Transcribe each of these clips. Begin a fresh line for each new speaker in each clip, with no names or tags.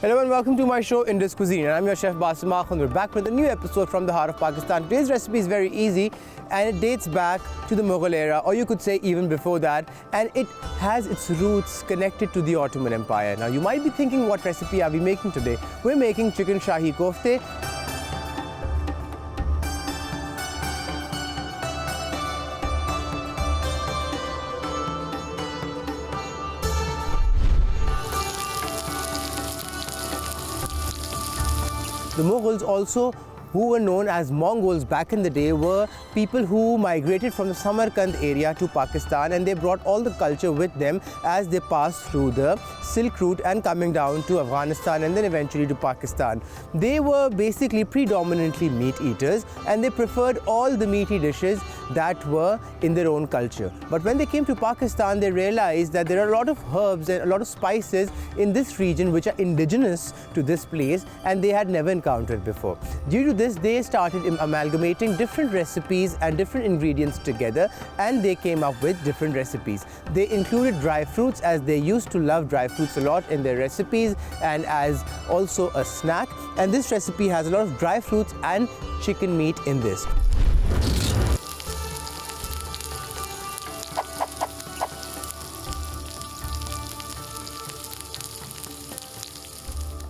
Hello and welcome to my show Indus Cuisine, and I'm your chef Basim Akhund. We're back with a new episode from the heart of Pakistan. Today's recipe is very easy and it dates back to the Mughal era, or you could say even before that, and it has its roots connected to the Ottoman Empire. Now you might be thinking, what recipe are we making today? We're making chicken Shahi Koftay. The Mughals also, who were known as Mongols back in the day, were people who migrated from the Samarkand area to Pakistan, and they brought all the culture with them as they passed through the Silk Route and coming down to Afghanistan and then eventually to Pakistan. They were basically predominantly meat eaters, and they preferred all the meaty dishes that were in their own culture. But when they came to Pakistan, they realized that there are a lot of herbs and a lot of spices in this region which are indigenous to this place and they had never encountered before. Due to this, they started amalgamating different recipes and different ingredients together, and they came up with different recipes. They included dry fruits, as they used to love dry fruits a lot in their recipes and as also a snack. And this recipe has a lot of dry fruits and chicken meat in this.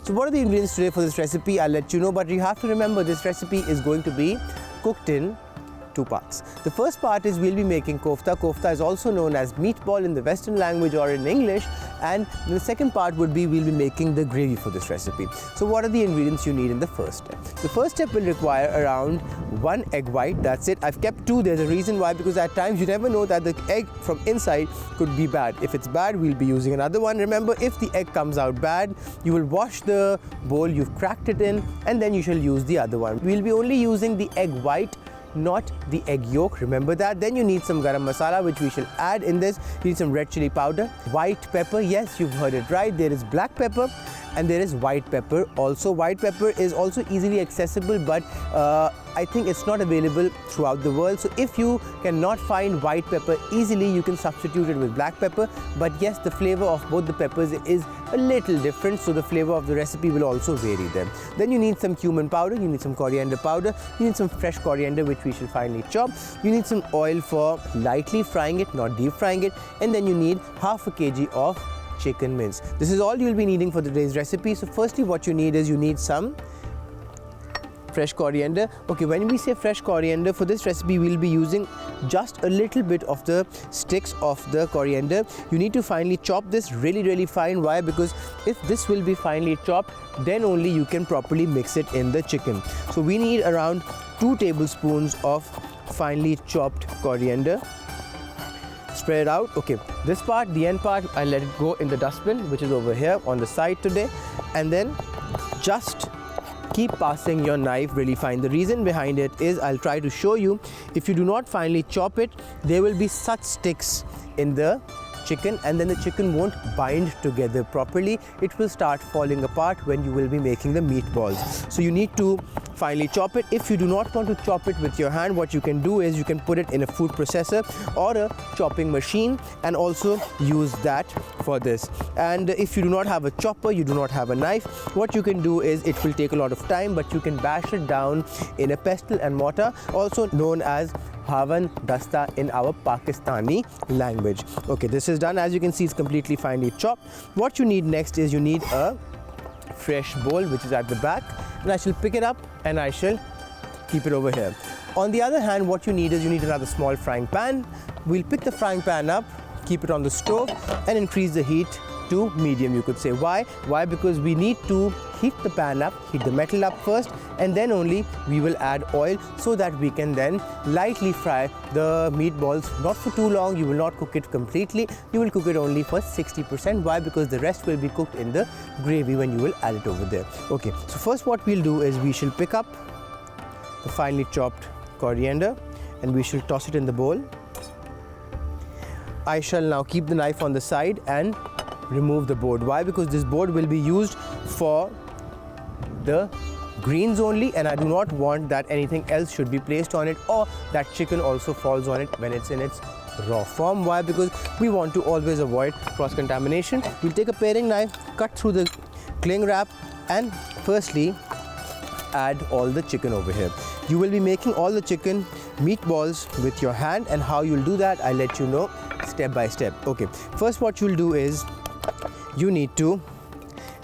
So what are the ingredients today for this recipe? I'll let you know, but you have to remember this recipe is going to be cooked in two parts. The first part is we'll be making kofta. Kofta is also known as meatball in the Western language or in English, and the second part would be we'll be making the gravy for this recipe. So what are the ingredients you need in the first step? The first step will require around 1 egg white. That's it. I've kept 2. There's a reason why, because at times you never know that the egg from inside could be bad. If it's bad, we'll be using another one. Remember, if the egg comes out bad, you will wash the bowl you've cracked it in, and then you shall use the other one. We'll be only using the egg white, not the egg yolk, remember that. Then you need some garam masala, which we shall add in this. You need some red chili powder, white pepper, yes, you've heard it right. There is black pepper and there is white pepper also. White pepper is also easily accessible, but I think it's not available throughout the world. So if you cannot find white pepper easily, you can substitute it with black pepper. But yes, the flavor of both the peppers is a little different, so the flavor of the recipe will also vary them. Then you need some cumin powder, you need some coriander powder, you need some fresh coriander, which we shall finally chop. You need some oil for lightly frying it, not deep frying it. And then you need half a kg of chicken mince. This is all you'll be needing for today's recipe. So firstly, what you need is you need some fresh coriander. Okay, when we say fresh coriander, for this recipe we'll be using just a little bit of the sticks of the coriander. You need to finely chop this really fine. Why? Because if this will be finely chopped, then only you can properly mix it in the chicken. So we need around 2 tablespoons of finely chopped coriander. Spread it out. Okay, this part, the end part, I'll let it go in the dustbin, which is over here on the side today. And then just keep passing your knife really fine. The reason behind it is, I'll try to show you, if you do not finely chop it, there will be such sticks in the chicken, and then the chicken won't bind together properly. It will start falling apart when you will be making the meatballs. So you need to finely chop it. If you do not want to chop it with your hand, what you can do is you can put it in a food processor or a chopping machine and also use that for this. And if you do not have a chopper, you do not have a knife, what you can do is, it will take a lot of time, but you can bash it down in a pestle and mortar, also known as Havan Dasta in our Pakistani language. Okay, this is done. As you can see, it's completely finely chopped. What you need next is you need a fresh bowl, which is at the back, and I shall pick it up and I shall keep it over here. On the other hand, what you need is you need another small frying pan. We'll pick the frying pan up, keep it on the stove and increase the heat to medium, you could say. Why? Because we need to heat the pan up, heat the metal up first, and then only we will add oil, so that we can then lightly fry the meatballs. Not for too long, you will not cook it completely, you will cook it only for 60%. Why? Because the rest will be cooked in the gravy when you will add it over there. Okay, so first what we'll do is we shall pick up the finely chopped coriander and we shall toss it in the bowl. I shall now keep the knife on the side and remove the board. Why? Because this board will be used for the greens only, and I do not want that anything else should be placed on it, or that chicken also falls on it when it's in its raw form. Why? Because we want to always avoid cross-contamination. We'll take a paring knife, cut through the cling wrap and firstly add all the chicken over here. You will be making all the chicken meatballs with your hand, and how you'll do that I'll let you know step by step. Okay, first what you'll do is you need to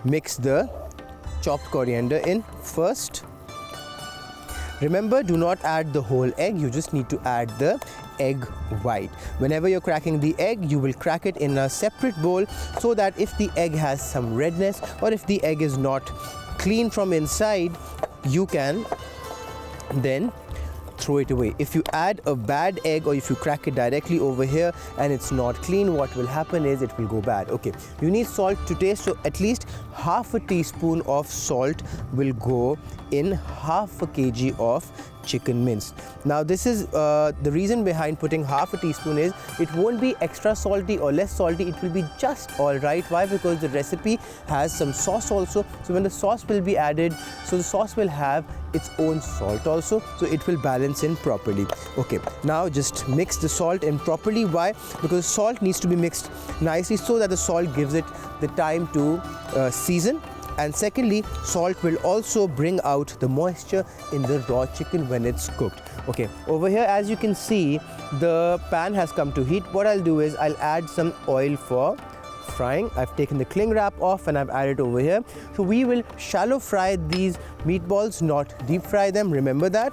mix the chopped coriander in first. Remember, do not add the whole egg, you just need to add the egg white. Whenever you're cracking the egg, you will crack it in a separate bowl so that if the egg has some redness or if the egg is not clean from inside, you can then throw it away. If you add a bad egg or if you crack it directly over here and it's not clean, what will happen is it will go bad. Okay, you need salt to taste, so at least half a teaspoon of salt will go in half a kg of chicken mince. Now this is the reason behind putting half a teaspoon is it won't be extra salty or less salty, it will be just all right. Why? Because the recipe has some sauce also, so when the sauce will be added, so the sauce will have its own salt also, so it will balance in properly. Okay, now just mix the salt in properly. Why? Because salt needs to be mixed nicely so that the salt gives it the time to season. And secondly, salt will also bring out the moisture in the raw chicken when it's cooked. Okay, over here as you can see, the pan has come to heat. What I'll do is I'll add some oil for frying. I've taken the cling wrap off and I've added over here. So we will shallow fry these meatballs, not deep fry them, remember that.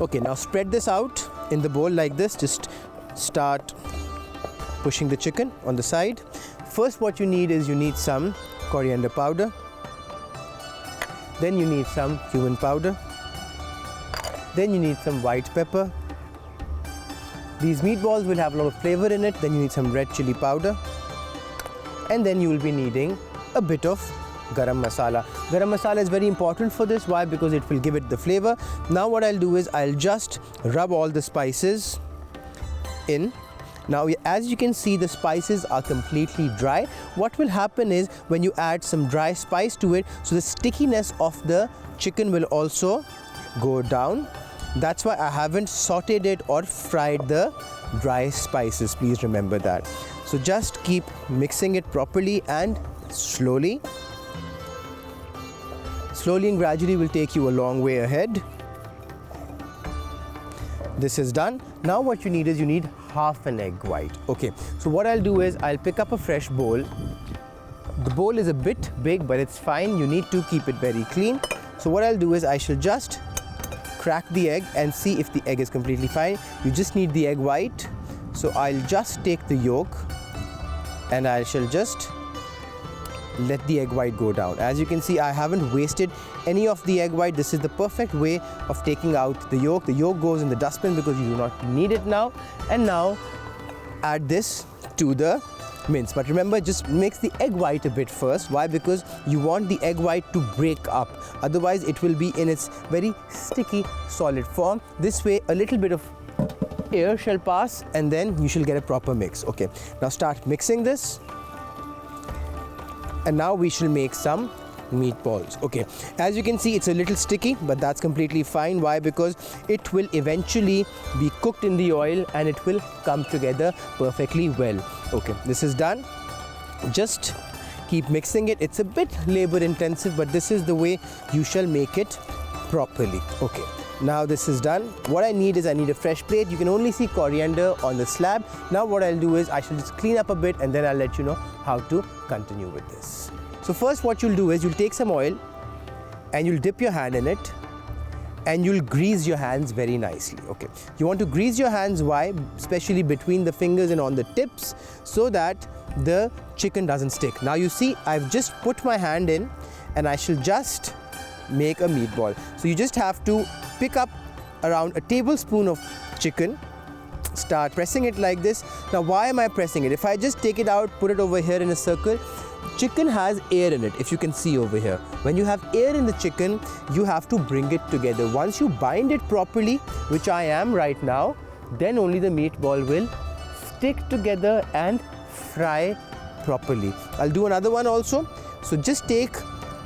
Okay, now spread this out in the bowl like this. Just start pushing the chicken on the side. First what you need is you need some coriander powder, then you need some cumin powder, then you need some white pepper. These meatballs will have a lot of flavor in it. Then you need some red chili powder, and then you will be needing a bit of garam masala. Garam masala is very important for this. Why? Because it will give it the flavor. Now what I'll do is I'll just rub all the spices in. Now as you can see, the spices are completely dry. What will happen is when you add some dry spice to it, so the stickiness of the chicken will also go down. That's why I haven't sauteed it or fried the dry spices. Please remember that. So just keep mixing it properly and slowly. Slowly and gradually will take you a long way ahead. This is done. Now what you need is you need half an egg white. Okay, so what I'll do is I'll pick up a fresh bowl. The bowl is a bit big, but it's fine. You need to keep it very clean. So what I'll do is I shall just crack the egg and see if the egg is completely fine. You just need the egg white. So I'll just take the yolk and I shall just let the egg white go down. As you can see, I haven't wasted any of the egg white. This is the perfect way of taking out the yolk. The yolk goes in the dustbin because you do not need it now. And now add this to the mince. But remember, just mix the egg white a bit first. Why? Because you want the egg white to break up. Otherwise, it will be in its very sticky, solid form. This way, a little bit of air shall pass and then you shall get a proper mix. Okay, now start mixing this. And now we shall make some meatballs. Okay, as you can see, it's a little sticky, but that's completely fine. Why? Because it will eventually be cooked in the oil and it will come together perfectly well. Okay, this is done. Just keep mixing it. It's a bit labor intensive, but this is the way you shall make it properly. Okay, now this is done. What I need is I need a fresh plate. You can only see coriander on the slab. Now what I'll do is I shall just clean up a bit and then I'll let you know how to continue with this. So first what you'll do is you'll take some oil and you'll dip your hand in it and you'll grease your hands very nicely. Okay, you want to grease your hands. Why? Especially between the fingers and on the tips, so that the chicken doesn't stick. Now you see, I've just put my hand in and I shall just make a meatball. So you just have to pick up around a tablespoon of chicken, start pressing it like this. Now why am I pressing it? If I just take it out, put it over here in a circle, chicken has air in it, if you can see over here. When you have air in the chicken, you have to bring it together. Once you bind it properly, which I am right now, then only the meatball will stick together and fry properly. I'll do another one also. So just take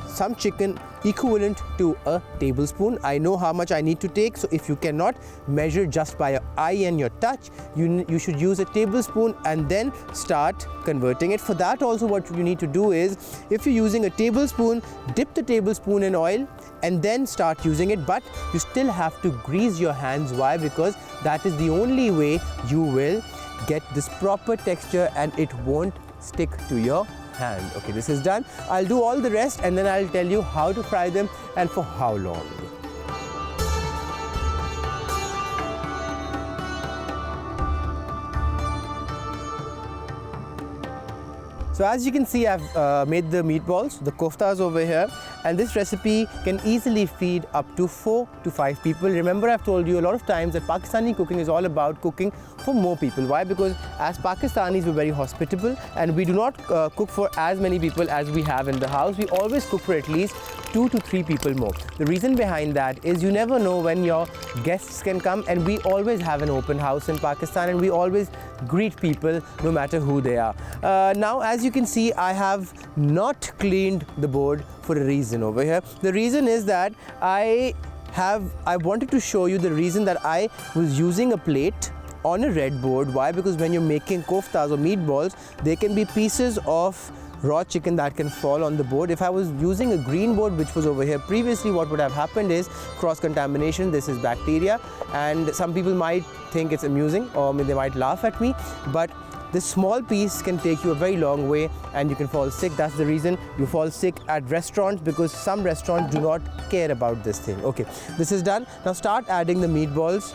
some chicken, equivalent to a tablespoon. I know how much I need to take, so if you cannot measure just by your eye and your touch, you should use a tablespoon and then start converting it. For that also, what you need to do is, if you're using a tablespoon, dip the tablespoon in oil and then start using it, but you still have to grease your hands. Why? Because that is the only way you will get this proper texture and it won't stick to your hand. Okay, this is done. I'll do all the rest and then I'll tell you how to fry them and for how long. So as you can see, I've made the meatballs, the koftas over here, and this recipe can easily feed up to 4 to 5 people. Remember, I've told you a lot of times that Pakistani cooking is all about cooking for more people. Why? Because as Pakistanis, we're very hospitable and we do not cook for as many people as we have in the house. We always cook for at least 2 to 3 people more. The reason behind that is you never know when your guests can come, and we always have an open house in Pakistan and we always greet people no matter who they are. Now, as you can see, I have not cleaned the board for a reason over here. The reason is that I wanted to show you the reason that I was using a plate on a red board. Why? Because when you're making koftas or meatballs, there can be pieces of raw chicken that can fall on the board. If I was using a green board, which was over here previously, what would have happened is cross-contamination. This is bacteria, and some people might think it's amusing or they might laugh at me, but this small piece can take you a very long way and you can fall sick. That's the reason you fall sick at restaurants, because some restaurants do not care about this thing. Okay, this is done. Now start adding the meatballs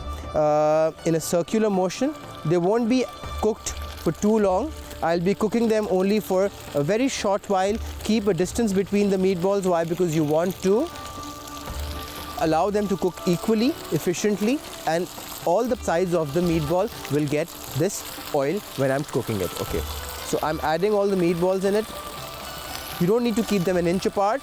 in a circular motion. They won't be cooked for too long. I'll be cooking them only for a very short while. Keep a distance between the meatballs. Why? Because you want to allow them to cook equally, efficiently, and all the sides of the meatball will get this oil when I'm cooking it. Okay, so I'm adding all the meatballs in it. You don't need to keep them an inch apart.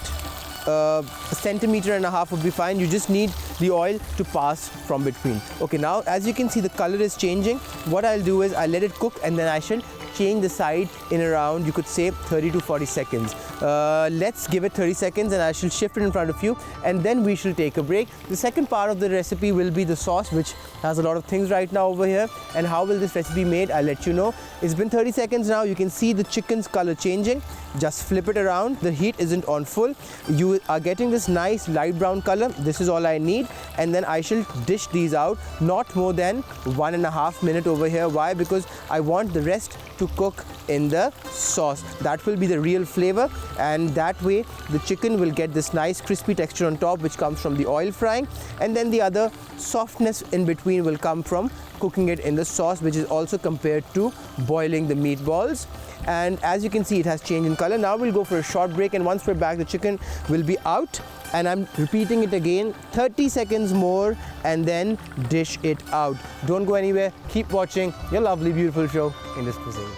A centimeter and a half would be fine. You just need the oil to pass from between. Okay, now as you can see, the color is changing. What I'll do is I'll let it cook and then I shall change the side in around, you could say, 30 to 40 seconds. Let's give it 30 seconds and I shall shift it in front of you and then we shall take a break. The second part of the recipe will be the sauce, which has a lot of things right now over here. And how will this recipe made? I'll let you know. It's been 30 seconds now. You can see the chicken's color changing. Just flip it around. The heat isn't on full. You are getting this nice light brown color. This is all I need. And then I shall dish these out, not more than 1.5 minutes over here. Why? Because I want the rest to cook in the sauce. That will be the real flavor, and that way the chicken will get this nice crispy texture on top, which comes from the oil frying, and then the other softness in between will come from cooking it in the sauce, which is also compared to boiling the meatballs. And as you can see, it has changed in color. Now we'll go for a short break, and once we're back, the chicken will be out, and I'm repeating it again, 30 seconds more and then dish it out. Don't go anywhere. Keep watching your lovely, beautiful show, Indus Cuisine.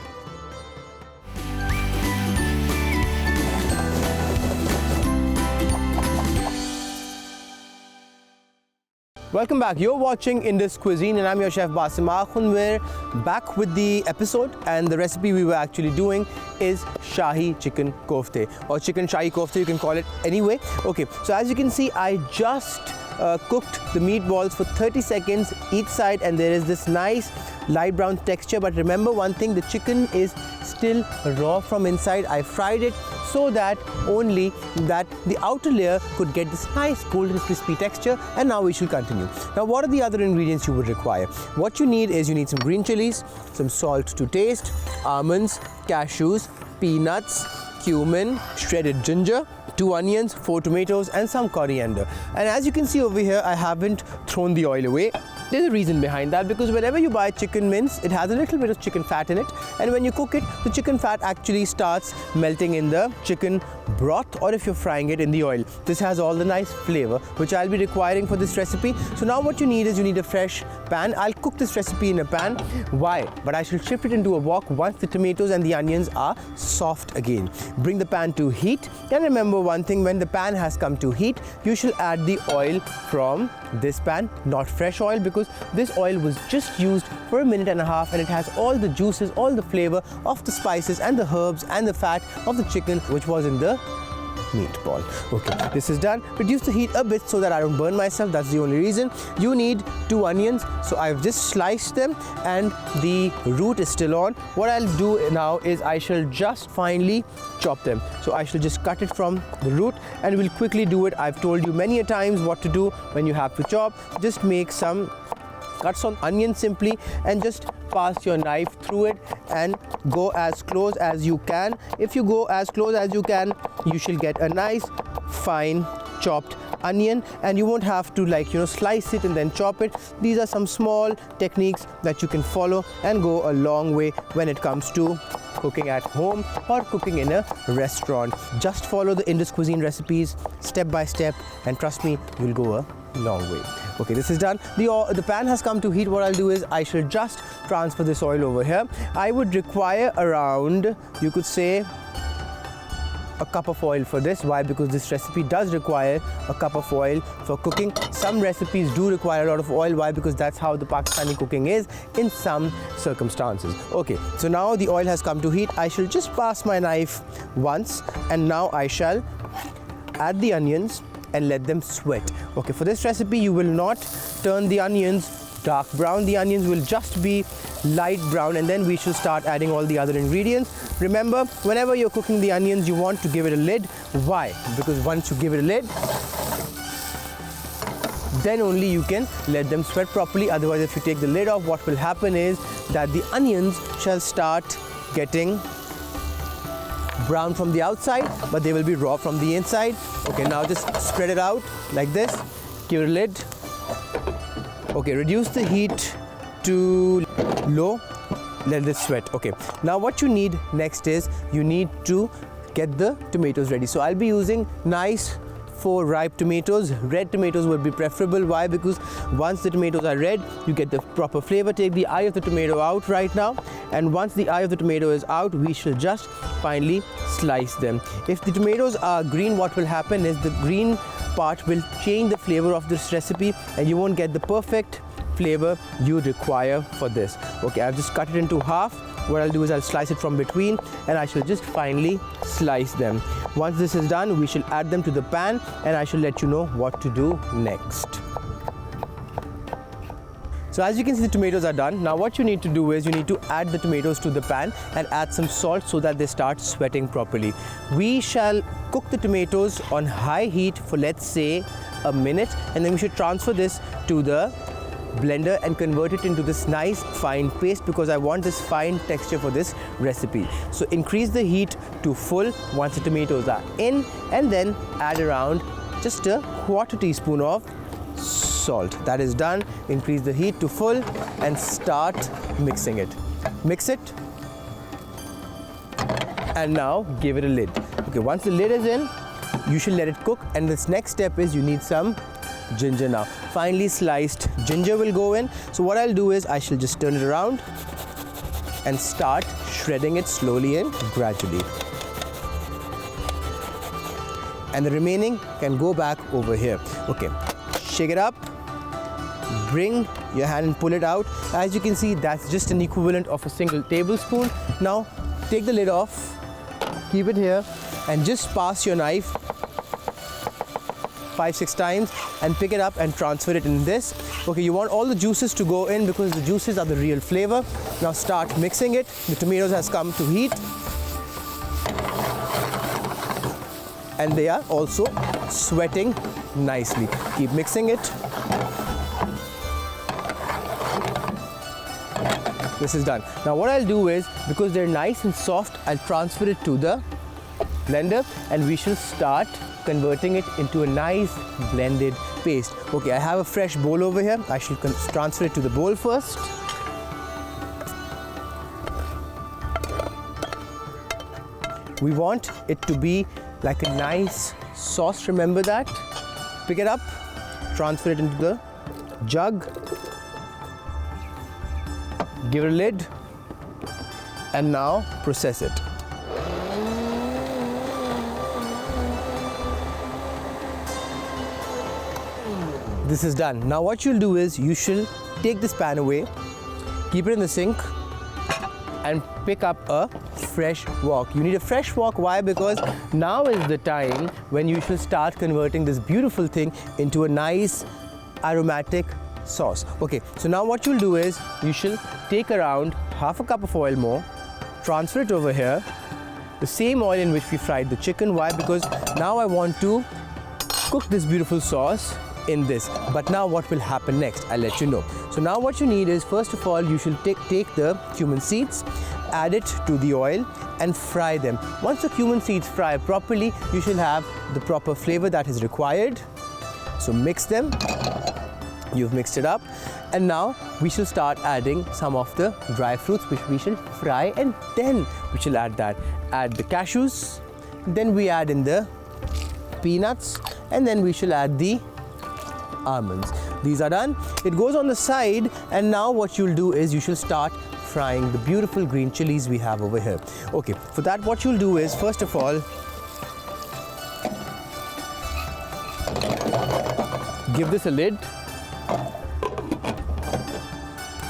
Welcome back. You're watching Indus Cuisine and I'm your chef Basim. Akhund. We're back with the episode, and the recipe we were actually doing is Shahi chicken kofte, or chicken Shahi kofte, you can call it anyway. Okay, so as you can see, I just cooked the meatballs for 30 seconds each side, and there is this nice light brown texture. But remember one thing, the chicken is still raw from inside. I fried it so that only that the outer layer could get this nice golden crispy texture. And now we shall continue. Now, what are the other ingredients you would require? What you need is, you need some green chilies, some salt to taste, almonds, cashews, peanuts, cumin, shredded ginger, 2 onions, 4 tomatoes, and some coriander. And as you can see over here, I haven't thrown the oil away. There's a reason behind that, because whenever you buy chicken mince, it has a little bit of chicken fat in it, and when you cook it, the chicken fat actually starts melting in the chicken broth, or if you're frying it in the oil. This has all the nice flavor which I'll be requiring for this recipe. So now what you need is, you need a fresh pan. I'll cook this recipe in a pan. Why? But I shall shift it into a wok once the tomatoes and the onions are soft again. Bring the pan to heat, and remember one thing, when the pan has come to heat, you shall add the oil from this pan, not fresh oil, because this oil was just used for 1.5 minutes and it has all the juices, all the flavor of the spices and the herbs and the fat of the chicken which was in the meatball. Okay, this is done. Reduce the heat a bit so that I don't burn myself. That's the only reason. You need 2 onions. So I've just sliced them and the root is still on. What I'll do now is I shall just finely chop them. So I shall just cut it from the root and we'll quickly do it. I've told you many a times what to do when you have to chop. Just make some cuts on onion simply and just pass your knife through it and go as close as you can. If you go as close as you can, you shall get a nice fine chopped onion and you won't have to slice it and then chop it. These are some small techniques that you can follow and go a long way when it comes to cooking at home or cooking in a restaurant. Just follow the Indus cuisine recipes step by step and trust me, you'll go a long way. Okay, this is done. The pan has come to heat. What I'll do is I shall just transfer this oil over here. I would require around, you could say, a cup of oil for this. Why? Because this recipe does require a cup of oil for cooking. Some recipes do require a lot of oil. Why? Because that's how the Pakistani cooking is in some circumstances. Okay, so now the oil has come to heat. I shall just pass my knife once and now I shall add the onions and let them sweat. Okay, for this recipe you will not turn the onions dark brown. The onions will just be light brown and then we should start adding all the other ingredients. Remember, whenever you're cooking the onions, you want to give it a lid. Why? Because once you give it a lid, then only you can let them sweat properly. Otherwise, if you take the lid off, what will happen is that the onions shall start getting brown from the outside, but they will be raw from the inside. Okay, now just spread it out like this. Give it a lid. Okay, reduce the heat to low. Let this sweat. Okay, now what you need next is you need to get the tomatoes ready. So I'll be using nice 4 ripe tomatoes. Red tomatoes would be preferable. Why? Because once the tomatoes are red, you get the proper flavor. Take the eye of the tomato out right now, and once the eye of the tomato is out, we shall just finely slice them. If the tomatoes are green, what will happen is the green part will change the flavor of this recipe and you won't get the perfect flavor you require for this. Okay, I've just cut it into half. What I'll do is I'll slice it from between and I shall just finely slice them. Once this is done, we shall add them to the pan and I shall let you know what to do next. So as you can see, the tomatoes are done. Now what you need to do is you need to add the tomatoes to the pan and add some salt so that they start sweating properly. We shall cook the tomatoes on high heat for, let's say, a minute, and then we should transfer this to the blender and convert it into this nice fine paste because I want this fine texture for this recipe. So increase the heat to full once the tomatoes are in and then add around just a 1/4 teaspoon of salt. That is done. Increase the heat to full and start mixing it. Mix it and now give it a lid. Okay, once the lid is in, you should let it cook, and this next step is you need some ginger now. Finely sliced ginger will go in. So what I'll do is I shall just turn it around and start shredding it slowly and gradually. And the remaining can go back over here. Okay, shake it up, bring your hand and pull it out. As you can see, that's just an equivalent of a single tablespoon. Now take the lid off, keep it here and just pass your knife 5-6 times and pick it up and transfer it in this. Okay, you want all the juices to go in because the juices are the real flavor. Now start mixing it. The tomatoes has come to heat and they are also sweating nicely. Keep mixing it. This is done. Now what I'll do is, because they're nice and soft, I'll transfer it to the blender and we shall start converting it into a nice blended paste. Okay, I have a fresh bowl over here. I shall transfer it to the bowl first. We want it to be like a nice sauce, remember that? Pick it up, transfer it into the jug, give it a lid, and now process it. This is done. Now what you'll do is you shall take this pan away, keep it in the sink and pick up a fresh wok. You need a fresh wok. Why? Because now is the time when you should start converting this beautiful thing into a nice aromatic sauce. Okay, so now what you'll do is you shall take around half a cup of oil more, transfer it over here, the same oil in which we fried the chicken. Why? Because now I want to cook this beautiful sauce in this. But now what will happen next? I'll let you know. So now what you need is, first of all, you should take the cumin seeds, add it to the oil and fry them. Once the cumin seeds fry properly, you should have the proper flavor that is required. So mix them. You've mixed it up, and now we shall start adding some of the dry fruits which we shall fry, and then we shall add the cashews, then we add in the peanuts, and then we shall add the almonds. These are done. It goes on the side, and now what you'll do is you shall start frying the beautiful green chilies we have over here. Okay, for that what you'll do is, first of all, give this a lid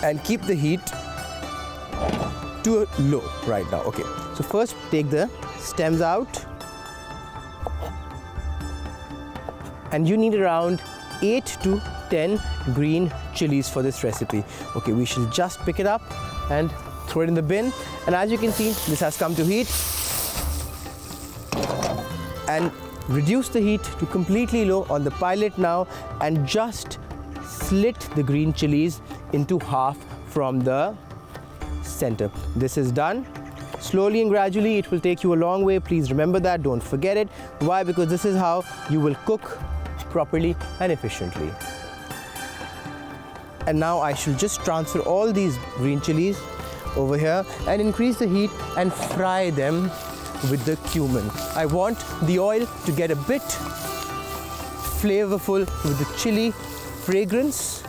and keep the heat to low right now. Okay, so first take the stems out, and you need around 8 to 10 green chilies for this recipe. Okay, we shall just pick it up and throw it in the bin, and as you can see, this has come to heat, and reduce the heat to completely low on the pilot now, and just slit the green chilies into half from the center. This is done. Slowly and gradually, it will take you a long way. Please remember that, don't forget it. Why? Because this is how you will cook properly and efficiently. And now I shall just transfer all these green chilies over here and increase the heat and fry them with the cumin. I want the oil to get a bit flavorful with the chili fragrance.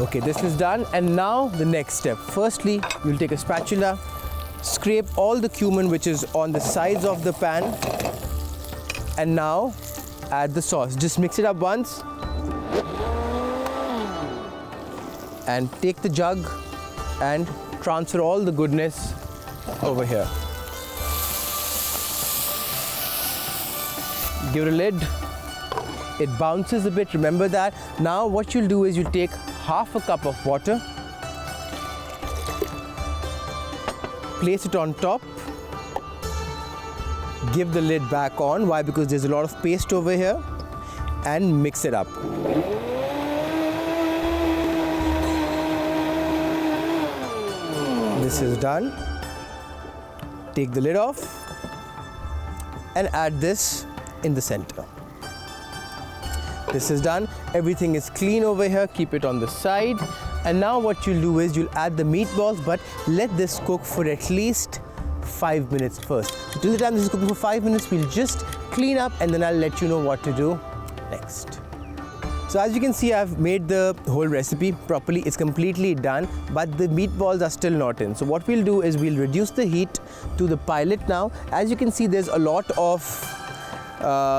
Okay, this is done, and now the next step. Firstly, you'll take a spatula, scrape all the cumin which is on the sides of the pan, and now add the sauce. Just mix it up once and take the jug and transfer all the goodness over here. Give it a lid. It bounces a bit, remember that. Now what you'll do is you'll take half a cup of water, place it on top, give the lid back on. Why? Because there's a lot of paste over here, and mix it up. This is done. Take the lid off and add this in the center. This is done. Everything is clean over here. Keep it on the side. And now what you'll do is you'll add the meatballs, but let this cook for at least 5 minutes first. So till the time this is cooking for 5 minutes, we'll just clean up, and then I'll let you know what to do next. So as you can see, I've made the whole recipe properly. It's completely done, but the meatballs are still not in. So what we'll do is we'll reduce the heat to the pilot now. As you can see, there's a lot of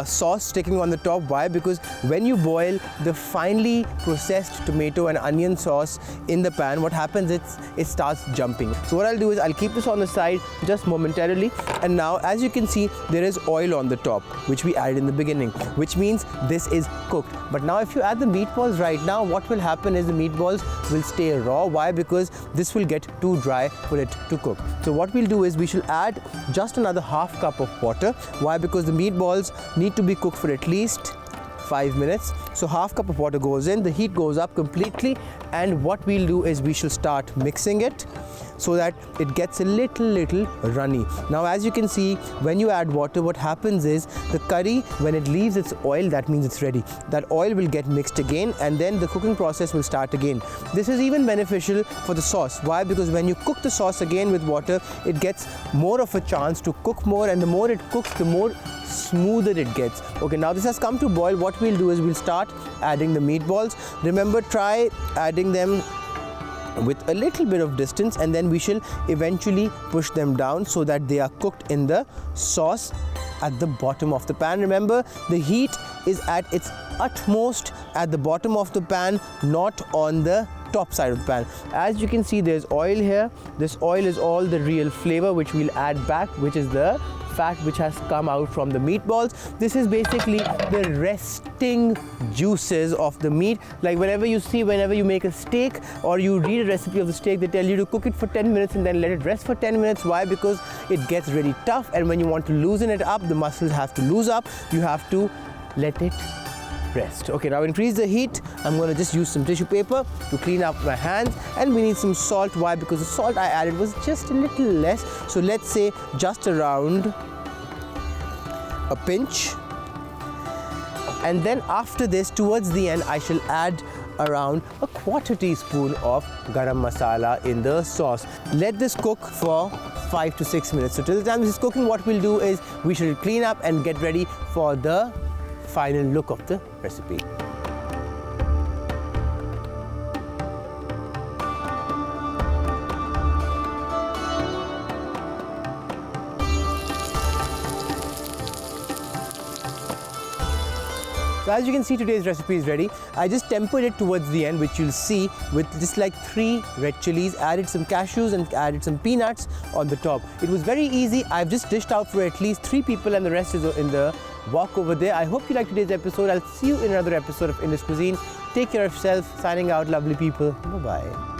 sauce sticking on the top. Why? Because when you boil the finely processed tomato and onion sauce in the pan, what happens is it starts jumping. So what I'll do is I'll keep this on the side just momentarily, and now as you can see, there is oil on the top which we added in the beginning, which means this is cooked. But now if you add the meatballs right now, what will happen is the meatballs will stay raw. Why? Because this will get too dry for it to cook. So what we'll do is we shall add just another half cup of water. Why? Because the meatballs need to be cooked for at least 5 minutes. So half cup of water goes in, the heat goes up completely, and what we'll do is we shall start mixing it so that it gets a little runny. Now as you can see, when you add water, what happens is the curry, when it leaves its oil, that means it's ready. That oil will get mixed again, and then the cooking process will start again. This is even beneficial for the sauce. Why? Because when you cook the sauce again with water, it gets more of a chance to cook more, and the more it cooks, the more smoother it gets. Okay, now this has come to boil. What we'll do is we'll start adding the meatballs. Remember, try adding them with a little bit of distance, and then we shall eventually push them down so that they are cooked in the sauce at the bottom of the pan. Remember, the heat is at its utmost at the bottom of the pan, not on the top side of the pan. As you can see, there's oil here. This oil is all the real flavor which we'll add back, which is the fat which has come out from the meatballs. This is basically the resting juices of the meat. Like whenever you make a steak or you read a recipe of the steak, they tell you to cook it for 10 minutes and then let it rest for 10 minutes. Why? Because it gets really tough, and when you want to loosen it up, the muscles have to loose up. You have to let it rest. Okay, now increase the heat. I'm going to just use some tissue paper to clean up my hands, and we need some salt. Why? Because the salt I added was just a little less. So let's say just around a pinch. And then after this, towards the end, I shall add around a 1/4 teaspoon of garam masala in the sauce. Let this cook for 5 to 6 minutes. So till the time this is cooking, what we'll do is we shall clean up and get ready for the final look of the recipe. So as you can see, today's recipe is ready. I just tempered it towards the end, which you'll see, with just like 3 red chilies, added some cashews and added some peanuts on the top. It was very easy. I've just dished out for at least 3 people, and the rest is in the wok over there. I hope you liked today's episode. I'll see you in another episode of Indus Cuisine. Take care of yourself. Signing out, lovely people. Bye-bye.